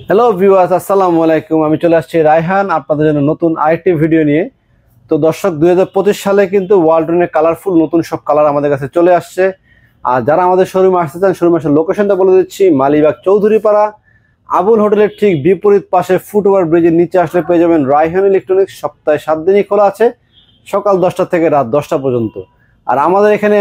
Hello viewers, আসসালামু আলাইকুম। আমি চলে আসছি রায়হান আপনাদের জন্য নতুন আরেকটি ভিডিও নিয়ে। তো দর্শক, 2025 সালে কিন্তু ওয়ালটনের কালারফুল নতুন সব কালার আমাদের কাছে চলে আসছে। আর যারা আমাদের শোরুমে আসতে চান, শোরুমে আসার লোকেশনটা বলে দিচ্ছি। মালিবাগ চৌধুরীপাড়া আবুল হোটেলের ঠিক বিপরীত পাশে ফুটওভার ব্রিজের নিচে আসলে পেয়ে যাবেন রায়হান ইলেকট্রনিক্স। সপ্তাহে 7 দিনই খোলা আছে, সকাল 10টা থেকে রাত 10টা পর্যন্ত। আর আমাদের এখানে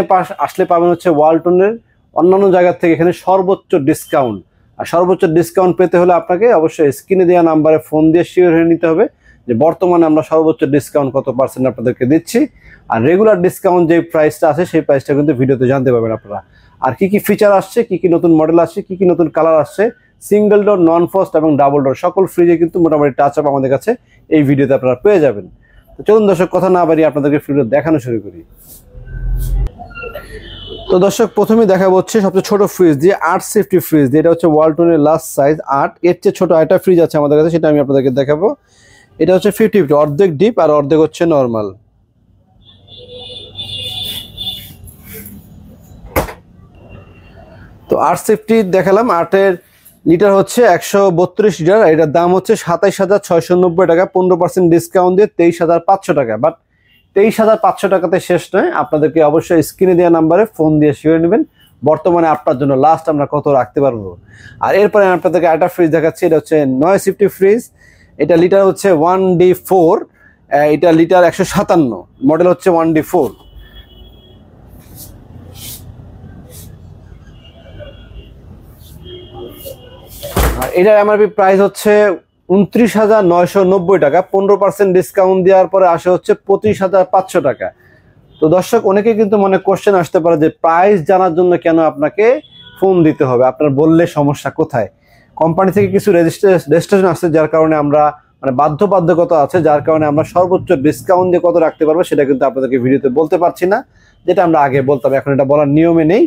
আসলে পাবেন হচ্ছে ওয়ালটনের অন্যান্য জায়গা থেকে এখানে সর্বোচ্চ ডিসকাউন্ট। আর সর্বোচ্চ ডিসকাউন্ট পেতে হলে আপনাকে অবশ্যই স্ক্রিনে দেওয়া নাম্বারে ফোন দিয়ে শিওর হয়ে নিতে হবে যে বর্তমানে আমরা সর্বোচ্চ ডিসকাউন্ট কত পার্সেন্ট আপনাদেরকে দিচ্ছি। আর রেগুলার ডিসকাউন্ট যে প্রাইসটা আছে সেই প্রাইসটা কিন্তু ভিডিওতে জানতে পারবেন আপনারা। আর কি কি ফিচার আসছে, কি কি নতুন মডেল আসছে, কি কি নতুন কালার আসছে, সিঙ্গেল ডোর, নন ফ্রস্ট এবং ডাবল ডোর সকল ফ্রিজে কিন্তু মোটামুটি টাচ আপ আমাদের কাছে এই ভিডিওতে আপনারা পেয়ে যাবেন। তো চলুন দর্শক, কথা না বাড়িয়ে আপনাদেরকে ভিডিও দেখানো শুরু করি। তো দর্শক, প্রথমেই দেখাবো হচ্ছে সবচেয়ে ছোট ফ্রিজ দিয়ে 8 সেফটি ফ্রিজ দিয়ে। এটা হচ্ছে ওয়ালটনের লাস্ট সাইজ 8। এর চেয়ে ছোট একটা ফ্রিজ আছে আমাদের কাছে, সেটা আমি আপনাদেরকে দেখাবো। এটা হচ্ছে 50-50, অর্ধেক ডিপ আর অর্ধেক হচ্ছে নর্মাল। তো 8 সেফটি দেখালাম। 8-এর লিটার হচ্ছে 132 লিটার। এটার দাম হচ্ছে 27,690 টাকা, 15% ডিসকাউন্ট দিয়ে 23,500 টাকা। বাট 23,500 টাকাতে শেষ নয়, আপনাদেরকে অবশ্যই স্ক্রিনে দেওয়া নাম্বারে ফোন দিয়ে শিওর নেবেন বর্তমানে আপনার জন্য লাস্ট আমরা কত রাখতে পারবো। আর এরপরে আমি আপনাদেরকে একটা ফ্রিজ দেখাচ্ছি। এটা হচ্ছে 9 সেফটি ফ্রিজ। এটা লিটার হচ্ছে 1D4। এটা লিটার 157, মডেল হচ্ছে 1D4। আর এটার এমআরপি প্রাইস হচ্ছে 29,990 টাকা। 15% ডিসকাউন্ট দেওয়ার পরে আসে হচ্ছে 25,500 টাকা। তো দর্শক, অনেকে কিন্তু মনে কোশ্চেন আসতে পারে যে প্রাইস জানার জন্য কেন আপনাকে ফোন দিতে হবে, আপনার বললে সমস্যা কোথায়। কোম্পানি থেকে কিছু রেজিস্ট্রেশন আসছে, যার কারণে আমরা বাধ্যবাধকতা আছে, যার কারণে আমরা সর্বোচ্চ ডিসকাউন্ট দিয়ে কত রাখতে পারবো সেটা কিন্তু আপনাদেরকে ভিডিওতে বলতে পারছি না, যেটা আমরা আগে বলতাম। এখন এটা বলার নিয়মে নেই।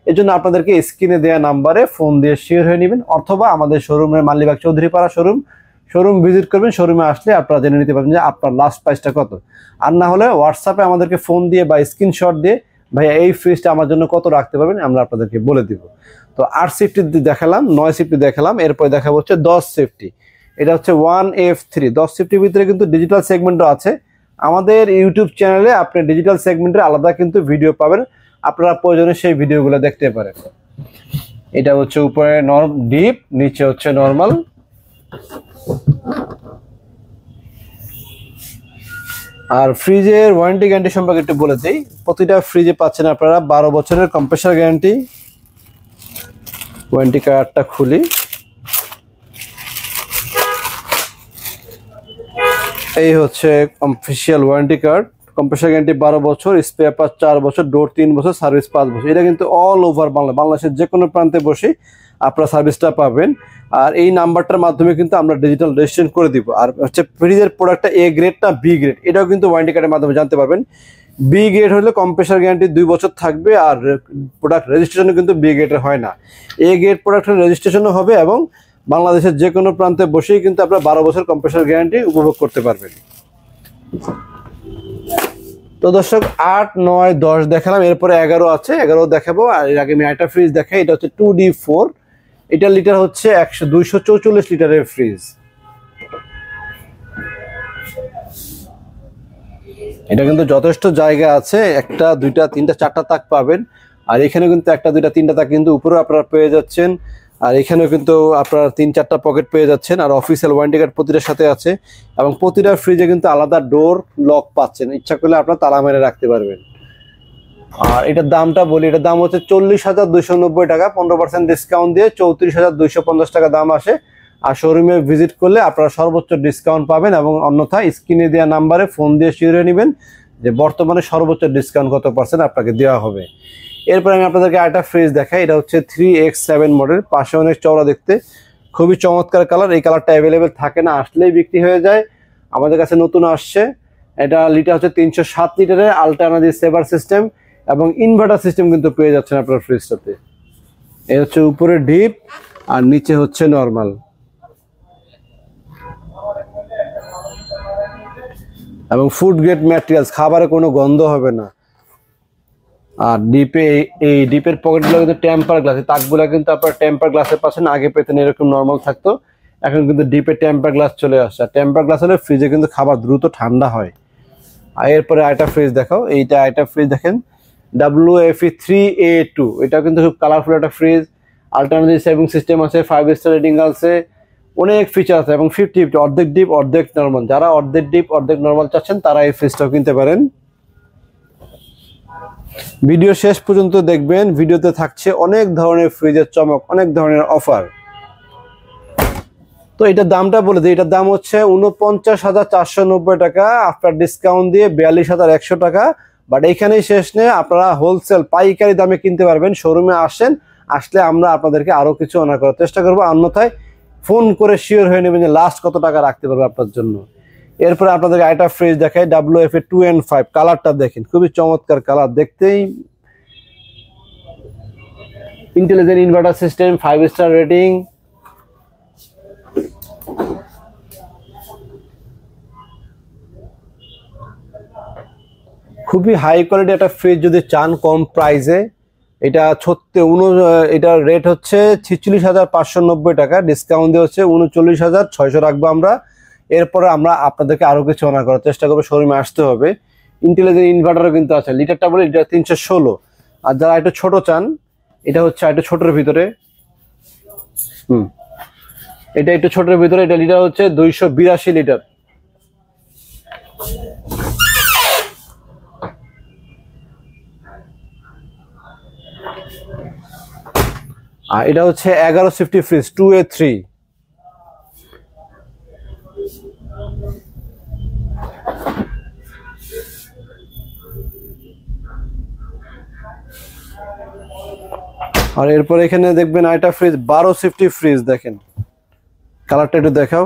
এই জন্য আপনাদেরকে স্ক্রিনে দেওয়া নাম্বারে ফোন দিয়ে শেয়ার হয়ে নেবেন, অথবা আমাদের শোরুমের মালিবাগ চৌধুরীপাড়া শোরুম ভিজিট করবেন। শোরুমে আসলে আপনারা জেনে নিতে পারবেন যে আপনার লাস্ট প্রাইসটা কত। আর না হলে হোয়াটসঅ্যাপে আমাদেরকে ফোন দিয়ে বা স্ক্রিনশট দিয়ে, ভাইয়া এই ফ্রিজটা আমার জন্য কত রাখতে পারবেন, আমরা আপনাদেরকে বলে দিব। তো 8 সেফটি দেখালাম, 9 সেফটি দেখালাম, এরপরে দেখাবো হচ্ছে 10 সেফটি। এটা হচ্ছে 1F3। 10 সেফটির ভিতরে কিন্তু ডিজিটাল সেগমেন্টও আছে। আমাদের ইউটিউব চ্যানেলে আপনি ডিজিটাল সেগমেন্টের আলাদা কিন্তু ভিডিও পাবেন, আপনারা প্রয়োজনে সেই ভিডিওগুলো দেখতে পারেন। এটা হচ্ছে উপরে ডিপ, নিচে হচ্ছে নর্মাল। আর ফ্রিজের ওয়ারেন্টি গ্যারান্টি সম্পর্কে একটু বলে দিই। প্রতিটা ফ্রিজে পাচ্ছেন আপনারা 12 বছরের কম্প্রেসার গ্যারান্টি। ওয়ারেন্টি কার্ডটা খুলি। এই হচ্ছে official warranty card. Compressor guarantee 12 বছর, স্পেয়ার পার্ট 4 বছর, ডোর 3 বছর, সার্ভিস 5 বছর। এটা কিন্তু অল ওভার বাংলাদেশের যে কোনো প্রান্তে বসে আপনারা সার্ভিসটা পাবেন। আর এই নাম্বারটার মাধ্যমে কিন্তু আমরা ডিজিটাল রেজিস্ট্রেশন করে দিব। আর হচ্ছে ফ্রিজের প্রোডাক্টটা এ গ্রেড না বি গ্রেড, এটাও কিন্তু ওয়ারেন্টি কার্ডের মাধ্যমে জানতে পারবেন। বি গ্রেড হলে কম্প্রেসার গ্যারান্টি 2 বছর থাকবে, আর প্রোডাক্ট রেজিস্ট্রেশনও কিন্তু বি গ্রেডের হয় না, এ গ্রেড প্রোডাক্টের রেজিস্ট্রেশনও হবে। এবং বাংলাদেশের যে কোনো প্রান্তে বসেই কিন্তু আপনারা 12 বছর কম্প্রেসার গ্যারান্টি উপভোগ করতে পারবেন। তো দর্শক, 8, 9, 10 দেখালাম, এরপরে 11 আছে, 11 দেখাবো। আর এর আগে আমি একটা ফ্রিজ দেখাই। এটা হচ্ছে 2D4। এটার লিটার হচ্ছে 244 লিটারের ফ্রিজ। এটা কিন্তু যথেষ্ট জায়গা আছে, 1, 2, 3, 4টা তাক পাবেন। আর এখানে কিন্তু 1, 2, 3টা তাক কিন্তু উপরে আপনারা পেয়ে যাচ্ছেন। আর এখানেও কিন্তু আপনারা 3-4টা পকেট পেয়ে যাচ্ছেন। আর অফিসিয়াল ওয়ারেন্টি কার্ড প্রতিটার সাথে আছে। এবং প্রতিটা ফ্রিজে কিন্তু আলাদা ডোর লক পাচ্ছেন, ইচ্ছা করলে আপনারা তালা মেরে রাখতে পারবেন। আর এটার দামটা বলি, এটার দাম হচ্ছে 40,290 টাকা। 15% ডিসকাউন্ট দিয়ে 34,250 টাকা দাম আসে। আর শোরুমে ভিজিট করলে আপনারা সর্বোচ্চ ডিসকাউন্ট পাবেন। এবং অন্যথায় স্ক্রিনে দেওয়া নাম্বারে ফোন দিয়ে শিওর নেবেন যে বর্তমানে সর্বোচ্চ ডিসকাউন্ট কত পার্সেন্ট আপনাকে দেওয়া হবে। এরপর আমি আপনাদেরকে আরেকটা ফ্রিজ দেখাই। এটা হচ্ছে 3X7 মডেল, পাশে অনেক চওড়া দেখতে, খুবই চমৎকার কালার। এই কালারটা অ্যাভেলেবেল থাকে না, আসলেই বিক্রি হয়ে যায়। আমাদের কাছে নতুন আসছে। এটা লিটার হচ্ছে 307 লিটারের, আল্টারনেটিভ সেভার সিস্টেম এবং ইনভার্টার সিস্টেম কিন্তু পেয়ে যাচ্ছেন আপনার ফ্রিজটাতে। এই হচ্ছে উপরে ডিপ আর নিচে হচ্ছে নর্মাল। এবং ফুড গ্রেড ম্যাটেরিয়ালস, খাবারে কোনো গন্ধ হবে না। আর ডিপে এই ডিপের পকেটগুলো কিন্তু টেম্পার গ্লাস, তাকগুলো কিন্তু আপনার টেম্পার গ্লাসে পাচ্ছেন। আগে পেতেন এরকম নর্মাল থাকতো, এখন কিন্তু ডিপে টেম্পার গ্লাস চলে আসছে। আর টেম্পার গ্লাস হলে ফ্রিজে কিন্তু খাবার দ্রুত ঠান্ডা হয়। আর এরপরে আরেকটা ফ্রিজ দেখাও, এইটা আরেকটা ফ্রিজ দেখেন WFE3A2, এটা কিন্তু খুব কালারফুল একটা ফ্রিজ। আল্টারনেটিভ সেভিং সিস্টেম আছে, 5 স্টার রেটিং আছে, অনেক ফিচার আছে এবং 50-50 অর্ধেক ডিপ অর্ধেক নর্মাল। যারা অর্ধেক ডিপ অর্ধেক নর্মাল চাচ্ছেন তারা এই ফ্রিজটাও কিনতে পারেন। ভিডিও শেষ পর্যন্ত দেখবেন, ভিডিওতে থাকছে অনেক ধরনের ফ্রিজের চমক, অনেক ধরনের অফার। তো এটার দামটা বলে দিই, এটার দাম হচ্ছে 49,490 টাকা, আফটার ডিসকাউন্ট দিয়ে 42,100 টাকা। বাট এইখানেই শেষ নেই, আপনারা হোলসেল পাইকারি দামে কিনতে পারবেন। শোরুমে আসলে আমরা আপনাদেরকে আরো কিছু অনার করার চেষ্টা করবো, অন্যথায় ফোন করে শিওর হয়ে নেবেন যে লাস্ট কত টাকা রাখতে পারবে আপনার জন্য। এরপরে আপনাদেরকে আরেকটা ফ্রিজ দেখাই, WFA2N5, কালারটা দেখেন খুবই চমৎকার কালার, দেখতেই intelligent inverter system, 5 star rating. খুবই হাই কোয়ালিটি একটা ফ্রিজ যদি চান কম প্রাইসে, এটা এটার রেট হচ্ছে 46,590 টাকা, ডিসকাউন্ট দিয়ে হচ্ছে 39,600 রাখবো আমরা। এরপরে আমরা আপনাদেরকে আরো কিছু অনার করার চেষ্টা করবো, শোরুমে আসতে হবে। ইন্টেলিজেন্ট ইনভার্টারও কিন্তু আছে, লিটারটা বলে লিটার 316। আর যারা একটু ছোট চান, এটা হচ্ছে একটু ছোটের ভিতরে, এটা একটু ছোটের ভিতরে, এটা লিটার হচ্ছে 282 লিটার। আর এটা হচ্ছে 1150 ফ্রিজ 2A3। আর এরপর এখানে দেখবেন আরেকটা ফ্রিজ 1250 ফ্রিজ, দেখেন কালারটা একটু দেখাও।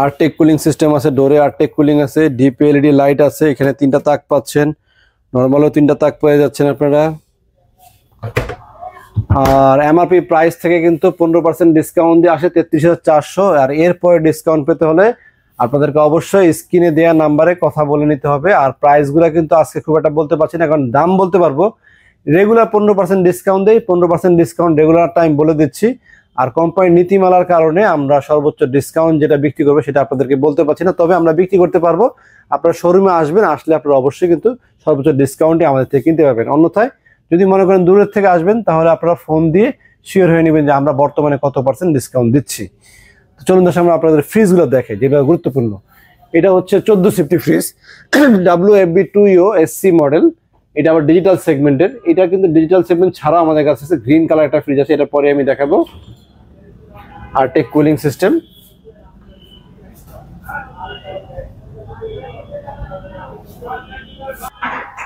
আরটেক কুলিং সিস্টেম আছে, ডোরে আরটেক কুলিং আছে, ডিপ এলইডি লাইট আছে, এখানে 3টা তাক পাচ্ছেন, নর্মালও 3টা তাক পেয়ে যাচ্ছেন আপনারা। আর এমআরপি প্রাইস থেকে কিন্তু 15% ডিসকাউন্ট দিয়ে আসে 33,400। আর এরপরে ডিসকাউন্ট পেতে হলে আপনাদেরকে অবশ্যই স্ক্রিনে দেওয়া নাম্বারে কথা বলে নিতে হবে। আর প্রাইসগুলো কিন্তু আজকে খুব একটা বলতে পারছি না, কারণ দাম বলতে পারবো রেগুলার 15% ডিসকাউন্ট দেই, 15% ডিসকাউন্ট রেগুলার টাইম বলে দিচ্ছি। আর কোম্পানির নীতিমালার কারণে আমরা সর্বোচ্চ ডিসকাউন্ট যেটা বিক্রি করবো সেটা আপনাদেরকে বলতে পারছি না, তবে আমরা বিক্রি করতে পারবো। আপনারা শোরুমে আসবেন, আসলে আপনারা অবশ্যই কিন্তু সর্বোচ্চ ডিসকাউন্টে আমাদের থেকে কিনতে পারবেন। অন্যথায় যদি মনে করেন দূরের থেকে আসবেন, তাহলে আপনারা ফোন দিয়ে শিওর হয়ে নেবেন যে আমরা বর্তমানে কত % ডিসকাউন্ট দিচ্ছি। তো চলুন দর্শক আমরা আপনাদের ফ্রিজগুলো দেখে, যেটা গুরুত্বপূর্ণ। এটা হচ্ছে 1450 ফ্রিজ, WFB2EO SC মডেল, এটা আবার ডিজিটাল সেগমেন্টের। এটা কিন্তু ডিজিটাল সেগমেন্ট ছাড়াও আমাদের কাছে আছে গ্রিন কালার একটা ফ্রিজ আছে, এটা পরে আমি দেখাবো। আরটেক কুলিং সিস্টেম,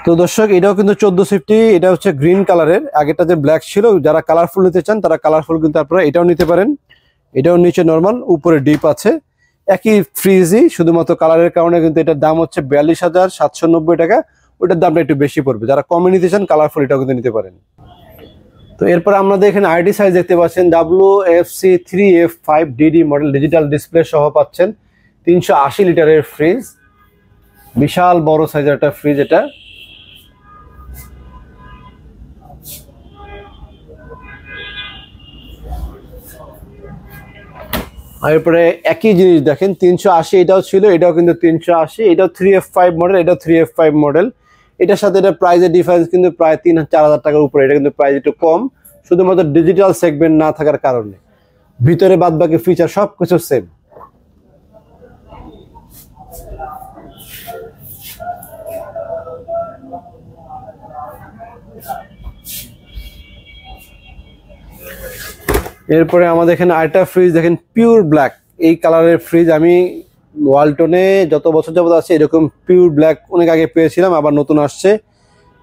তো দর্শক এটাও কিন্তু 1450, এটা হচ্ছে গ্রিন কালারের। আগেটা যে ব্ল্যাক ছিল, যারা কালারফুল নিতে চান তারা কালারফুল কিন্তু আপনারা এটাও নিতে পারেন। এটাও নিচে নর্মাল, উপরে ডিপ আছে, একই ফ্রিজই, শুধুমাত্র কালারের কারণে কিন্তু এটার দাম হচ্ছে 42,790 টাকা। ওটার দামটা একটু বেশি পড়বে। যারা কমে নিতে চান কালারফুল এটাও কিন্তু নিতে পারেন। তো এরপর আমাদের এখানে আইডি সাইজ দেখতে পাচ্ছেন, WFC3F5DD মডেল, ডিজিটাল ডিসপ্লে সহ পাচ্ছেন। 380 লিটারের ফ্রিজ, বিশাল বড় সাইজের একটা ফ্রিজ এটা। আর এরপরে একই জিনিস দেখেন 380, এটাও ছিল, এটাও কিন্তু 380, এটাও 3F5 মডেল, এটাও 3F5 মডেল। এটার সাথে এটা প্রাইসের ডিফারেন্স কিন্তু প্রায় 3-4 হাজার টাকার উপরে, এটা কিন্তু প্রাইস একটু কম, শুধুমাত্র ডিজিটাল সেগমেন্ট না থাকার কারণে। ভিতরে বাদ বাকি ফিচার সবকিছু সেম। এরপরে আমাদের এখানে আরেকটা ফ্রিজ দেখেন, পিওর ব্ল্যাক, এই কালারের ফ্রিজ আমি ওয়ালটনে যত বছর যাবত আছে এরকম পিওর ব্ল্যাক অনেক আগে পেয়েছিলাম, আবার নতুন আসছে।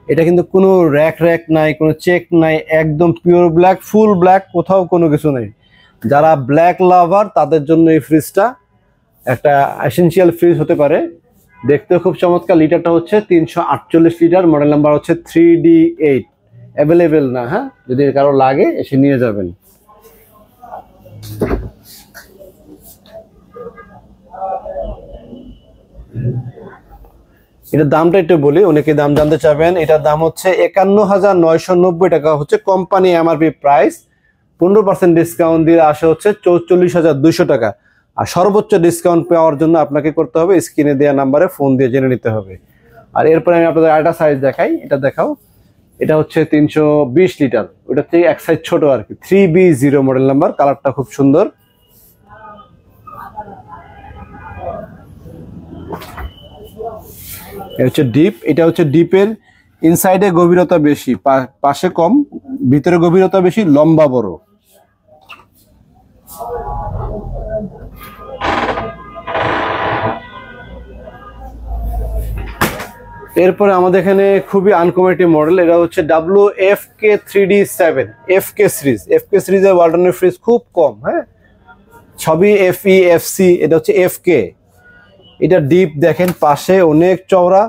এটা কিন্তু কোনো র্যাক নাই, কোনো চেক নাই, একদম পিওর ব্ল্যাক, ফুল ব্ল্যাক, কোথাও কোনো কিছু নেই। যারা ব্ল্যাক লাভার তাদের জন্য এই ফ্রিজটা একটা এসেনশিয়াল ফ্রিজ হতে পারে। দেখতে খুব চমৎকার। লিটারটা হচ্ছে 348 লিটার, মডেল নাম্বার হচ্ছে 3D8। অ্যাভেলেবেল না, হ্যাঁ, যদি কারো লাগে এসে নিয়ে যাবেন। এটার দামটা একটু বলি, অনেকে দাম জানতে চাবেন। এটার দাম হচ্ছে 51,990 টাকা হচ্ছে কোম্পানি এমআরপি প্রাইস। 15% ডিসকাউন্ট দিয়ে আসে হচ্ছে 44,200 টাকা। আর সর্বোচ্চ ডিসকাউন্ট পাওয়ার জন্য আপনাকে করতে হবে স্ক্রিনে দেওয়া নাম্বারে ফোন দিয়ে জেনে নিতে হবে। আর এরপরে আমি আপনাদের আরেকটা সাইজ দেখাই, এটা দেখাও। এটা হচ্ছে 320 লিটার, ওটা থেকে এক সাইজ ছোট আর কি, 3B0 মডেল নাম্বার। কালারটা খুব সুন্দর। এটা হচ্ছে ডিপ, এটা হচ্ছে ডিপের ইনসাইডে গভীরতা বেশি, পাশে কম, ভিতরে গভীরতা বেশি, লম্বা বড়। এরপরে আমাদের এখানে খুবই আনকমন একটি মডেল, এটা হচ্ছে WFK3D7 FK সিরিজ। FK সিরিজের ওয়ালটনের ফ্রিজ খুব কম, হ্যাঁ, সবই FE FC, এটা হচ্ছে FK। এটা ডিপ দেখেন, পাশে অনেক চওড়া,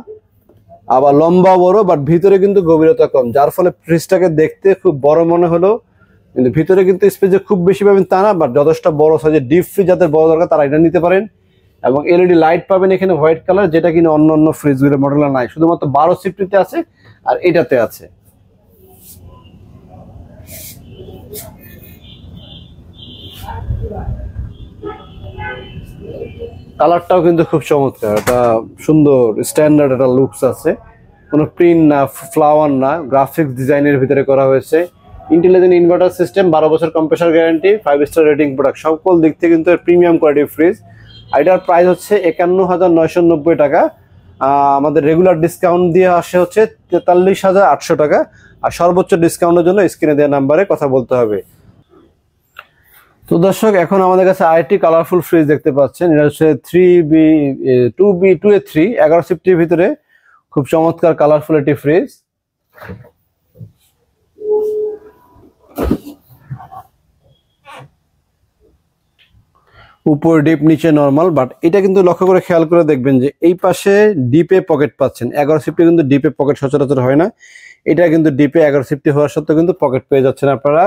আবার লম্বা বড়, বাট ভিতরে কিন্তু গভীরতা কম, যার ফলে ফ্রিজটাকে দেখতে খুব বড় মনে হলো, কিন্তু ভিতরে কিন্তু স্পেস খুব বেশি পাবেন তা না। বাট যথেষ্ট বড় সাইজের ডিপ ফ্রিজ যাদের বড় দরকার তারা এটা নিতে পারেন। এবং এলইডি লাইট পাবেন এখানে হোয়াইট কালার, যেটা কিনা অন্য অন্য ফ্রিজগুলোর মডেলে নাই, শুধুমাত্র 12 সিফটিতে আছে আর এটাতে আছে। কালারটাও কিন্তু খুব চমৎকার, এটা সুন্দর স্ট্যান্ডার্ড একটা লুকস আছে, কোনো প্রিন্ট না, ফ্লাওয়ার না, গ্রাফিক্স ডিজাইনের ভিতরে করা হয়েছে। ইন্টেলিজেন্ট ইনভার্টার সিস্টেম, 12 বছর compressor guarantee, 5 star rating product, সকল দিক থেকে কিন্তু প্রিমিয়াম কোয়ালিটির ফ্রিজ। এটার প্রাইস হচ্ছে 51,990 টাকা। আমাদের রেগুলার ডিসকাউন্ট দিয়ে আসে হচ্ছে 43,800 টাকা। আর সর্বোচ্চ ডিসকাউন্টের জন্য স্ক্রিনে দেওয়া নাম্বারে কথা বলতে হবে। তো দর্শক, এখন আমাদের কাছে আরেকটি কালারফুল ফ্রিজ দেখতে পাচ্ছেন, এটা হচ্ছে 2A3 11 সিফটির ভিতরে খুব চমৎকার কালারফুল একটি ফ্রিজ। উপর ডিপ, নিচে নরমাল, বাট এটা কিন্তু লক্ষ্য করে খেয়াল করে দেখবেন যে এই পাশে ডিপে পকেট পাচ্ছেন। 11 সিফটি কিন্তু ডিপে পকেট সচরাচর হয় না, এটা কিন্তু ডিপে 11 সিফটি হওয়ার সত্ত্বেও কিন্তু পকেট পেয়ে যাচ্ছেন আপনারা।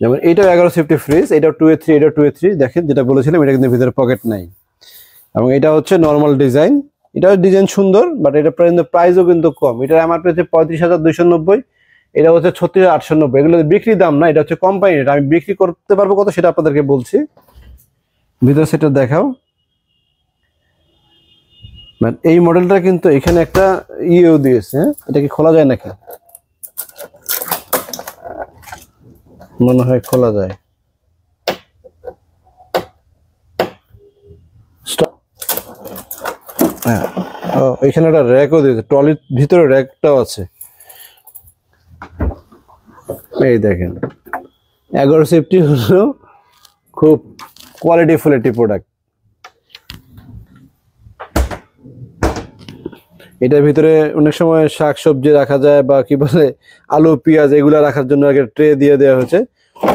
যেমন এইটাও 11 সিফটি ফ্রিজ, এটাও 2A3, এটাও 2A3, দেখেন যেটা বলেছিলাম, এটা কিন্তু ভিতরে পকেট নাই। এবং এটা হচ্ছে নর্মাল ডিজাইন, এটাও ডিজাইন সুন্দর, বাট এটা প্রাইসও কিন্তু কম। এটার এমআরপি হচ্ছে 35,290, এটা হচ্ছে 36,890। এগুলো বিক্রি দাম না, এটা হচ্ছে কোম্পানি রেট। আমি বিক্রি করতে পারবো কত সেটা আপনাদেরকে বলছি। ভিতর সেটা দেখাও। এই মডেলটা কিন্তু এখানে একটা ইয়েও দিয়েছে, এটা কি খোলা যায় নাকি? মনে হয় খোলা যায়। হ্যাঁ, এখানে একটা র্যাকও দিয়েছে, ট্রলির ভিতরে র্যাকটাও আছে। এই দেখেন, 11 সিফটি হলো খুব কোয়ালিটিফুল একটি প্রোডাক্ট। এটার ভিতরে অনেক সময় শাক সবজি রাখা যায়, বা কি বলে আলু পেঁয়াজ এগুলা রাখার জন্য একটা ট্রে দিয়ে দেওয়া হয়েছে।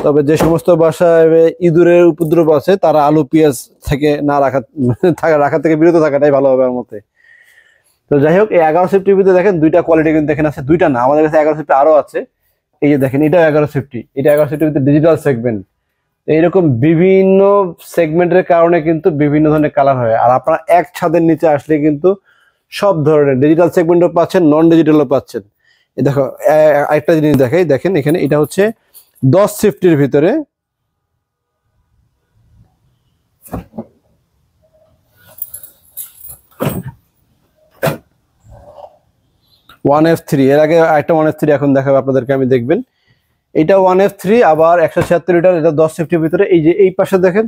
তবে যে সমস্ত বাসায় ইঁদুরের উপদ্রব আছে তারা আলু পেঁয়াজ থেকে না রাখা থেকে বিরত থাকাটাই ভালো হবে আমার মতে। তো যাই হোক, এই 11 সিফটির ভিতরে দেখেন দুইটা কোয়ালিটি কিন্তু এখানে আছে, দুইটা না, আমাদের কাছে 11 সিফটি আরো আছে। এই যে দেখেন, এটা 11 সিফটি, এটা 11 সিফটির ভিতরে ডিজিটাল সেগমেন্ট। এইরকম বিভিন্ন সেগমেন্টের কারণে কিন্তু বিভিন্ন ধরনের কালার হয়। আর আপনারা এক ছাদের নিচে আসলে কিন্তু সব ধরনের ডিজিটাল সেগমেন্টও পাচ্ছেন, নন ডিজিটালও পাচ্ছেন। এই দেখো, আরেকটা জিনিস দেখাই, দেখেন এখানে এটা হচ্ছে 10 সিফটির ভিতরে,1F3, এর আগে আরেকটা 1F3 এখন দেখাবো আপনাদেরকে, আমি দেখবেন এটা 1F3, আবার 176 লিটার, এটা 10 সিফটির ভিতরে। এই যে এই পাশে দেখেন,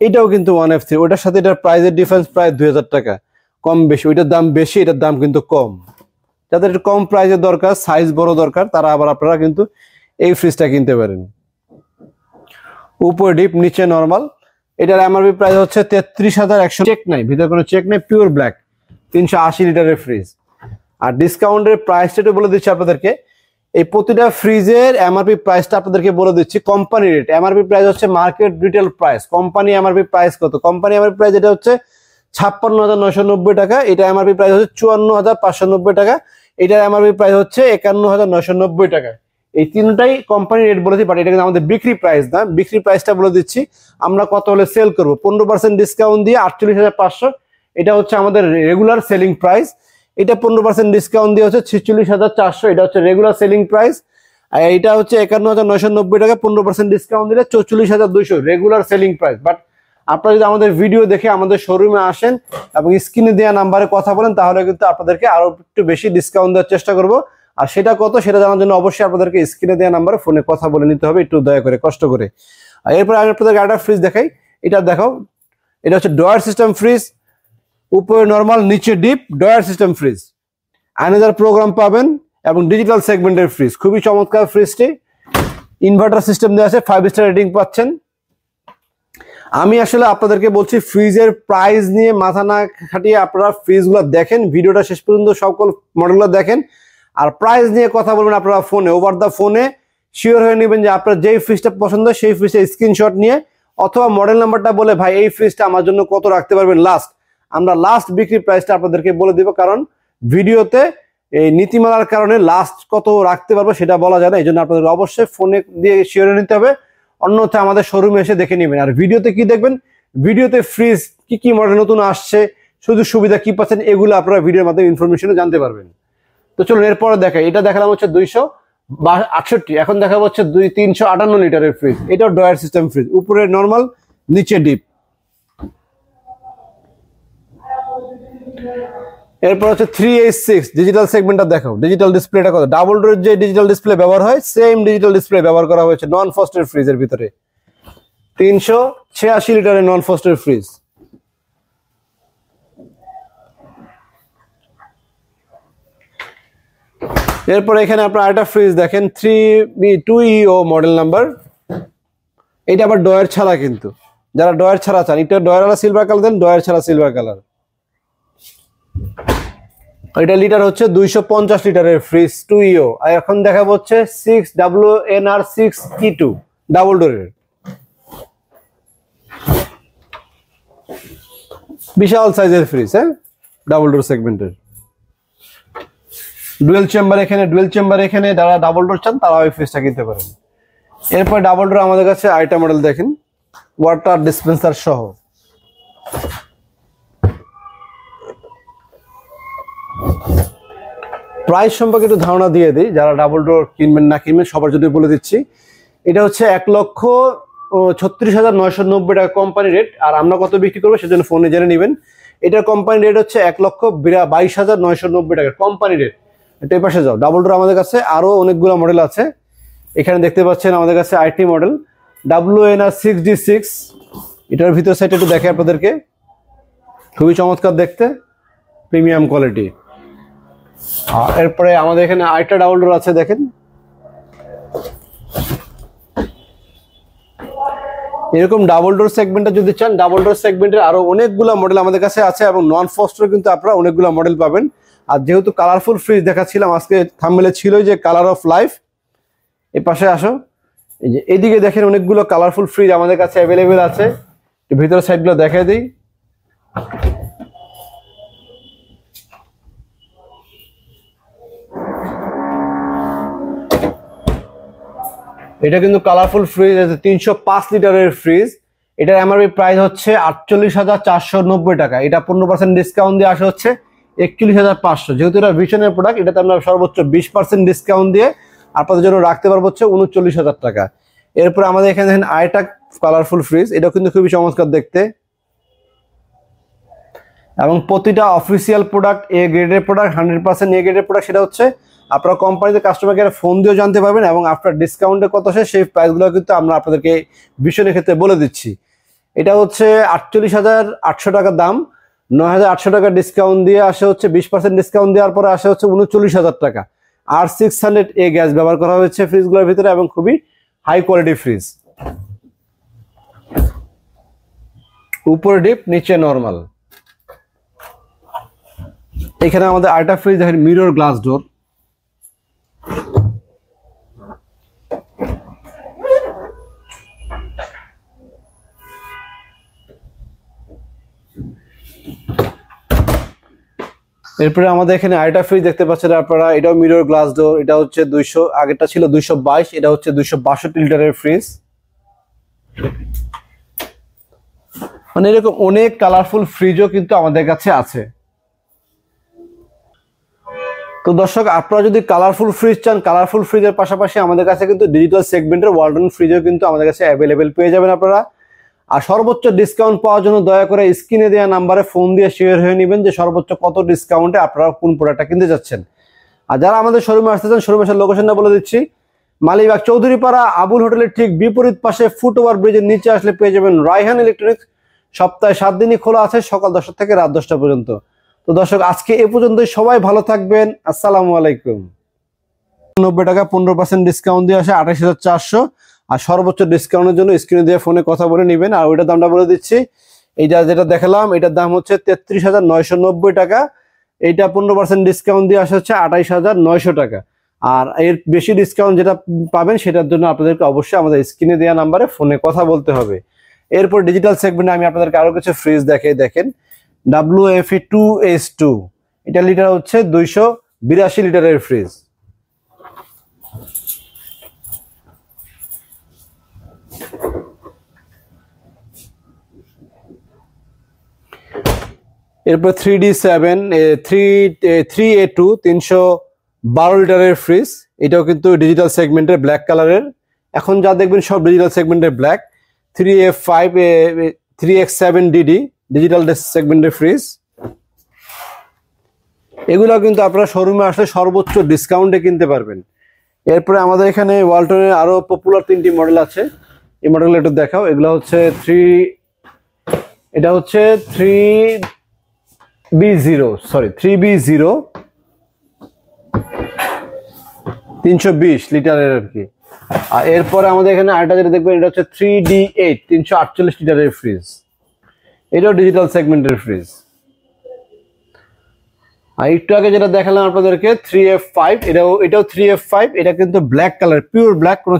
এটাও কিন্তু 1F3, ওটার সাথে এটার প্রাইসের ডিফারেন্স প্রায় 2000 টাকা কম বেশি। ওইটার দাম বেশি, এটার দাম কিন্তু কম। যাদের একটু কম প্রাইসের দরকার, সাইজ বড় দরকার, তারা আবার আপনারা কিন্তু এই ফ্রিজটা কিনতে পারেন। উপরে ডিপ, নিচে নরমাল। এটার এমআরপি প্রাইস হচ্ছে 33,100, চেক নাই, ভিতরে কোনো চেক নাই, পিওর ব্ল্যাক, 380 লিটারের ফ্রিজ। আর ডিসকাউন্টের প্রাইসটা বলে দিচ্ছি আপনাদেরকে, এই প্রতিটা ফ্রিজের এমআরপি প্রাইসটা আপনাদেরকে বলে দিচ্ছি। কোম্পানি রেট এমআরপি প্রাইস হচ্ছে market retail price, company MRP price কত? কোম্পানি এমআরপি প্রাইস এটা হচ্ছে 56,990 টাকা, এটা এমআরপি প্রাইস হচ্ছে 54,590 টাকা, এটার এমআরপি প্রাইস হচ্ছে 51,990 টাকা। এই তিনটাই কোম্পানি রেট বলেছি, বাট এটা কিন্তু আমাদের বিক্রি প্রাইস না। বিক্রি প্রাইসটা বলে দিচ্ছি, আমরা কত হলে সেল করবো। 15% ডিসকাউন্ট দিয়ে 48,500, এটা হচ্ছে আমাদের রেগুলার সেলিং প্রাইস। এটা 15% ডিসকাউন্ট দিয়ে হচ্ছে 46,400, এটা হচ্ছে রেগুলার সেলিং প্রাইস। আর এটা হচ্ছে 51,990 টাকা, 15% ডিসকাউন্ট দিলে 44,200 রেগুলার সেলিং প্রাইস। বাট আপনারা যদি আমাদের ভিডিও দেখে আমাদের শোরুমে আসেন এবং স্ক্রিনে দেওয়া নাম্বারে কথা বলেন, তাহলে কিন্তু আপনাদেরকে আরো একটু বেশি ডিসকাউন্ট দেওয়ার চেষ্টা করব। আর সেটা কত সেটা জানার জন্য অবশ্যই আপনাদেরকে স্ক্রিনে দেওয়া নাম্বারে ফোনে কথা বলে নিতে হবে, একটু দয়া করে কষ্ট করে। আর এরপর আমি আপনাদেরকে একটা ফ্রিজ দেখাই, এটা দেখাও। এটা হচ্ছে ডয়ার সিস্টেম ফ্রিজ, উপরে নরমাল নিচে ডিপ ডয়ার সিস্টেম ফ্রিজ। আয়নাদার প্রোগ্রাম পাবেন এবং ডিজিটাল সেগমেন্টের ফ্রিজ, খুবই চমৎকার ফ্রিজটি। ইনভার্টার সিস্টেম দেওয়া আছে, 5 স্টার রেটিং পাচ্ছেন। আমি আসলে আপনাদেরকে বলছি ফ্রিজের প্রাইস নিয়ে মাথা না খাটিয়ে আপনারা ফ্রিজগুলো দেখেন, ভিডিওটা শেষ পর্যন্ত সকল মডেলগুলো দেখেন, আর প্রাইস নিয়ে কথা বলবেন আপনারা ফোনে, ওভার দ্য ফোনে শিওর হয়ে নেবেন যে আপনার যেই ফ্রিজটা পছন্দ সেই ফ্রিজটা স্ক্রিনশট নিয়ে অথবা মডেল নাম্বারটা বলে ভাই এই ফ্রিজটা আমার জন্য কত রাখতে পারবেন লাস্ট, আমরা লাস্ট বিক্রি প্রাইসটা আপনাদেরকে বলে দিব। কারণ ভিডিওতে এই নীতিমালার কারণে লাস্ট কত রাখতে পারবো সেটা বলা যায় না, এই জন্য আপনাদের অবশ্যই ফোনে দিয়ে শিওর নিতে হবে, অন্যথায় আমাদের শোরুমে এসে দেখে নেবেন। আর ভিডিওতে কি দেখবেন, ভিডিওতে ফ্রিজ কি কি মডেল নতুন আসছে, সুযোগ সুবিধা কি পাচ্ছেন, এগুলো আপনারা ভিডিওর মাধ্যমে ইনফরমেশনে জানতে পারবেন। তো চলুন এরপরে দেখাই, এটা দেখালাম হচ্ছে 268, এখন দেখা হচ্ছে 358 লিটারের ফ্রিজ। এটাও ডয়ার সিস্টেম ফ্রিজ, উপরে নরমাল নিচে ডিপ। এরপর হচ্ছে 3H6 ডিজিটাল সেগমেন্টটা দেখাও, ডিজিটাল ডিসপ্লেটা কত, ডাবল ডোরের যে ডিজিটাল ডিসপ্লে ব্যবহার হয় সেম ডিজিটাল ডিসপ্লে ব্যবহার করা হয়েছে নন ফ্রস্টেড ফ্রিজের ভিতরে। 386 লিটারের নন ফ্রস্টেড ফ্রিজ। এরপর এখানে আপনার আরেকটা ফ্রিজ দেখেন 3B2EO মডেল নাম্বার। এটা আবার ডয়ার ছাড়া, কিন্তু যারা ডয়ার ছাড়া চান, এটা ডয়ার সিলভার কালার দেন, ডয়ার ছাড়া সিলভার কালার। এটা লিটার হচ্ছে 250 লিটারের ফ্রিজ 2EO। আর এখন দেখা হচ্ছে 6WNR6E2 ডাবল ডোরের, বিশাল সাইজের ফ্রিজ, হ্যাঁ ডাবল ডোর সেগমেন্টের। ডুয়েল চেম্বার এখানে যারা ডাবল ডোর চান তারা ওই ফ্রিজটা কিনতে পারেন। এরপর ডাবল ডোর আমাদের কাছে আরেকটা মডেল দেখেন, ওয়াটার ডিসপেন্সার সহ। প্রাইস সম্পর্কে একটু ধারণা দিয়ে দিই, যারা ডাবল ডোর কিনবেন না কিনবেন সবার জন্য বলে দিচ্ছি। এটা হচ্ছে 1,36,990 টাকা কোম্পানি রেট, আর আমরা কত বিক্রি করবো সেজন্য ফোনে জেনে নেবেন। এটার কোম্পানি রেট হচ্ছে 1,22,990 টাকা কোম্পানি রেট। এটা পাশে যাও, ডাবল ডোর আমাদের কাছে আরো অনেকগুলো মডেল আছে। এখানে দেখতে পাচ্ছেন আমাদের কাছে আইটি মডেল WNR6D6, এটার ভিতর সাইড একটু দেখে আপনাদেরকে, খুবই চমৎকার দেখতে, প্রিমিয়াম কোয়ালিটি। আর এরপরে আমাদের এখানে আরেকটা ডাবল ডোর আছে দেখেন, এরকম ডাবল ডোর সেগমেন্টটা যদি চান, ডাবল ডোর সেগমেন্টের আরো অনেকগুলো মডেল আমাদের কাছে আছে এবং নন ফ্রস্টের কিন্তু আপনারা অনেকগুলো মডেল পাবেন। আর যেহেতু কালারফুল ফ্রিজ দেখাচ্ছিলাম আজকে, থাম্বনেলে ছিল যে কালার অফ লাইফ, এই পাশে আসো, এই যে এদিকে দেখেন অনেকগুলো কালারফুল ফ্রিজ আমাদের কাছে অ্যাভেলেবেল আছে। ভিতরের সাইডগুলো দেখাই দিই। এটা কিন্তু কালারফুল ফ্রিজ, 305 লিটারের ফ্রিজ। এটার এমআরপি প্রাইস হচ্ছে 48,490 টাকা। এটা 15% ডিসকাউন্ট দিয়ে আসা হচ্ছে 41,500। যেহেতু এটা ভিশনের প্রোডাক্ট, এটাতে আমরা সর্বোচ্চ 20% ডিসকাউন্ট দিয়ে আপনাদের জন্য রাখতে পারবো হচ্ছে 39,000 টাকা। এরপর আমাদের এখানে দেখেন আরেকটা কালারফুল ফ্রিজ, এটা কিন্তু খুবই চমৎকার দেখতে এবং প্রতিটা অফিসিয়াল প্রোডাক্ট এ গ্রেডের প্রোডাক্ট, 100% এ গ্রেডের প্রোডাক্ট। সেটা হচ্ছে আপনারা কোম্পানিতে কাস্টমার কেয়ারে ফোন দিয়েও জানতে পারবেন এবং আফটার ডিসকাউন্টে কত আসে সেই প্রাইসগুলো কিন্তু আমরা আপনাদেরকে ভিশনের ক্ষেত্রে বলে দিচ্ছি। এটা হচ্ছে 48,800 টাকা দাম, 9,800 টাকা ডিসকাউন্ট দিয়ে আসে হচ্ছে 20% ডিসকাউন্ট দেওয়ার পরে আসে হচ্ছে 39,000 টাকা। আর 600A গ্যাস ব্যবহার করা হয়েছে ফ্রিজগুলোর ভিতরে এবং খুবই হাই কোয়ালিটি ফ্রিজ, উপরে ডিপ নিচে নরমাল। এখানে আমাদের আরেকটা ফ্রিজ দেখেন, মিরর গ্লাস ডোর। এরপরে আমাদের এখানে আরেকটা ফ্রিজ দেখতে পাচ্ছেন আপনারা, এটাও মিরর গ্লাস ডোর। এটা হচ্ছে 200, আগেরটা ছিল 222, এটা হচ্ছে 262 লিটারের ফ্রিজ। মানে এরকম অনেক কালারফুল ফ্রিজও কিন্তু আমাদের কাছে আছে। তো দর্শক, আপনারা যদি কালারফুল ফ্রিজ চান, কালারফুল ফ্রিজের পাশাপাশি আমাদের কাছে কিন্তু ডিজিটাল সেগমেন্টের ওয়ালটন ফ্রিজও কিন্তু আমাদের কাছে অ্যাভেলেবেল পেয়ে যাবেন আপনারা। আর সর্বোচ্চ ডিসকাউন্ট পাওয়ার জন্য দয়া করে স্ক্রিনে দেওয়া নাম্বারে ফোন দিয়ে শেয়ার হয়ে নেবেন যে সর্বোচ্চ কত ডিসকাউন্টে আপনারা কোন প্রোডাক্টটা কিনতে যাচ্ছেন। আর যারা আমাদের শোরুমে আসতে চান, শোরুমে আসার লোকেশনটা বলে দিচ্ছি। মালিবাগ চৌধুরীপাড়া আবুল হোটেলের ঠিক বিপরীত পাশে ফুটওভার ব্রিজের নিচে আসলে পেয়ে যাবেন রায়হান ইলেকট্রনিক্স। সপ্তাহে 7 দিনই খোলা আছে, সকাল 10টা থেকে রাত 10টা পর্যন্ত। তো দর্শক, আজকে এ পর্যন্তই। সবাই ভালো থাকবেন। আসসালামু আলাইকুম। 90 টাকা 15% ডিসকাউন্ট দিয়ে আসে 28,400। আর সর্বোচ্চ ডিসকাউন্টের জন্য স্ক্রিনে দিয়ে ফোনে কথা বলে নেবেন। আর ওইটার দামটা বলে দিচ্ছি। এইটা যেটা দেখালাম এটার দাম হচ্ছে 33,990 টাকা। এইটা 15% ডিসকাউন্ট দিয়ে আসে হচ্ছে 28,900 টাকা। আর এর বেশি ডিসকাউন্ট যেটা পাবেন সেটার জন্য আপনাদেরকে অবশ্যই আমাদের স্ক্রিনে দেওয়া নাম্বারে ফোনে কথা বলতে হবে। এরপর ডিজিটাল সেগমেন্টে আমি আপনাদেরকে আরো কিছু ফ্রিজ দেখিয়ে দেখেন। WFE2S2, এটা লিটার হচ্ছে 282 লিটারের ফ্রিজ। এরপর 3D7 3A2 312 লিটারের ফ্রিজ। এটাও কিন্তু ডিজিটাল সেগমেন্টের ব্ল্যাক কালারের। এখন যা দেখবেন সব ডিজিটাল সেগমেন্টের ব্ল্যাক। 3F5 3X7DD ডিজিটাল সেগমেন্টের ফ্রিজ। এগুলো কিন্তু আপনারা শোরুমে আসলে সর্বোচ্চ ডিসকাউন্টে কিনতে পারবেন। এরপরে আমাদের এখানে ওয়ালটনের আরো পপুলার 3টি মডেল আছে। এই মডেলগুলো একটু দেখাও। এগুলো হচ্ছে এটা হচ্ছে 3B0 320 লিটারের আর কি। আর এরপরে আমাদের এখানে আরেকটা যেটা দেখবেন, এটা হচ্ছে 3D8 348 লিটারের ফ্রিজ। এটাও ডিজিটাল সেগমেন্টের ফ্রিজ। আর একটু আগে যেটা দেখালাম আপনাদেরকে 3F5, এটাও 3F5। এটা কিন্তু ব্ল্যাক কালার, পিওর ব্ল্যাক, কোনো